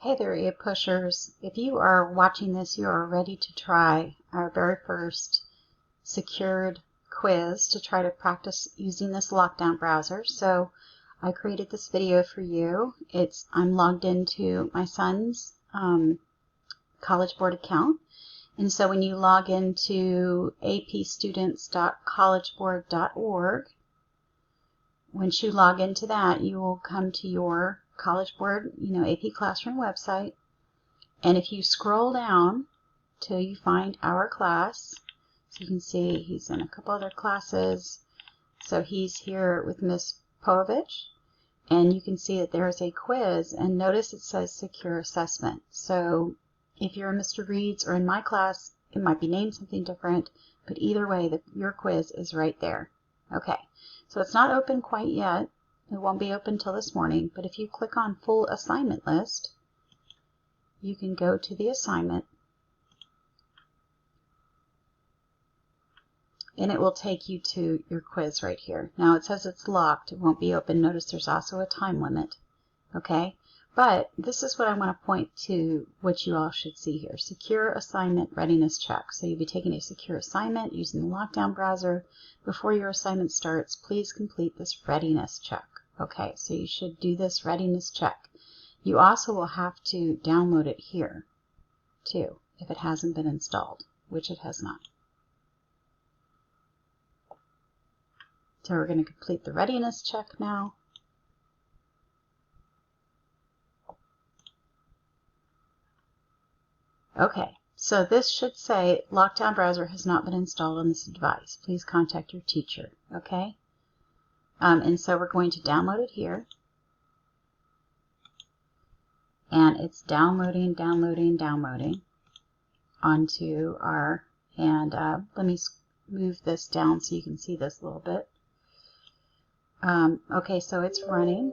Hey there, APUSH-ers. If you are watching this, you are ready to try our very first secured quiz to try to practice using this lockdown browser. So I created this video for you. I'm logged into my son's College Board account. And so when you log into apstudents.collegeboard.org, once you log into that, you will come to your College Board, AP Classroom website. And if you scroll down till you find our class, so you can see he's in a couple other classes. So he's here with Miss Povich, and you can see that there's a quiz, and notice it says Secure Assessment. So if you're in Mr. Reed's or in my class, it might be named something different, but either way, your quiz is right there. Okay, so it's not open quite yet. It won't be open till this morning, but if you click on Full Assignment List, you can go to the assignment, and it will take you to your quiz right here. Now it says it's locked. It won't be open. Notice there's also a time limit. Okay, but this is what I want to point to, what you all should see here. Secure Assignment Readiness Check. So you'll be taking a secure assignment using the lockdown browser. Before your assignment starts, please complete this readiness check. Okay, so you should do this readiness check. You also will have to download it here, too, if it hasn't been installed, which it has not. So we're going to complete the readiness check now. Okay, so this should say lockdown browser has not been installed on this device. Please contact your teacher. Okay, and so we're going to download it here. And it's downloading onto our, and let me move this down so you can see this a little bit. Okay, so it's running.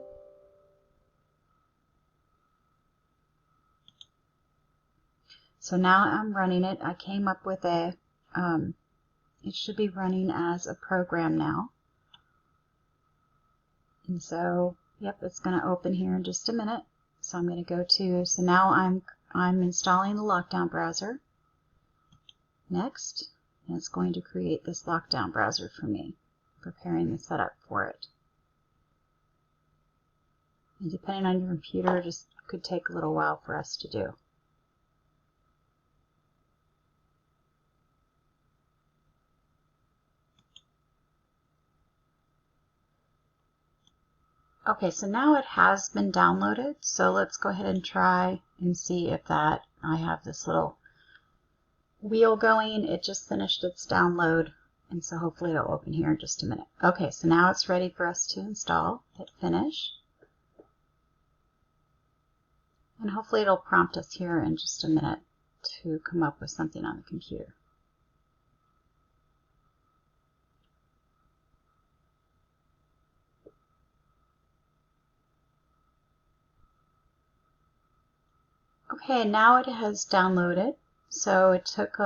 So now I'm running it. I came up with it should be running as a program now. And so, yep, it's going to open here in just a minute. So I'm going to go to, so now I'm installing the lockdown browser. Next, and it's going to create this lockdown browser for me, preparing the setup for it. And depending on your computer, just could take a little while for us to do. Okay, so now it has been downloaded, so let's go ahead and try and see if I have this little wheel going. It just finished its download, and so hopefully it'll open here in just a minute. Okay, so now it's ready for us to install. Hit finish. And hopefully it'll prompt us here in just a minute to come up with something on the computer. Okay, now it has downloaded. So it took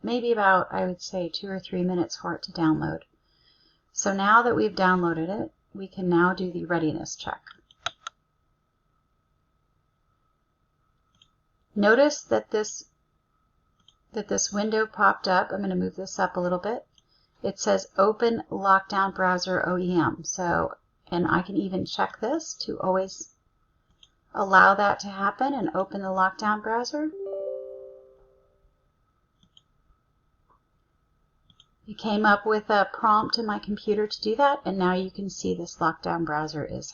maybe about, I would say, 2 or 3 minutes for it to download. So now that we've downloaded it, we can now do the readiness check. Notice that this window popped up. I'm going to move this up a little bit. It says Open Lockdown Browser OEM. So, and I can even check this to always allow that to happen and open the lockdown browser. It came up with a prompt in my computer to do that, and now you can see this lockdown browser is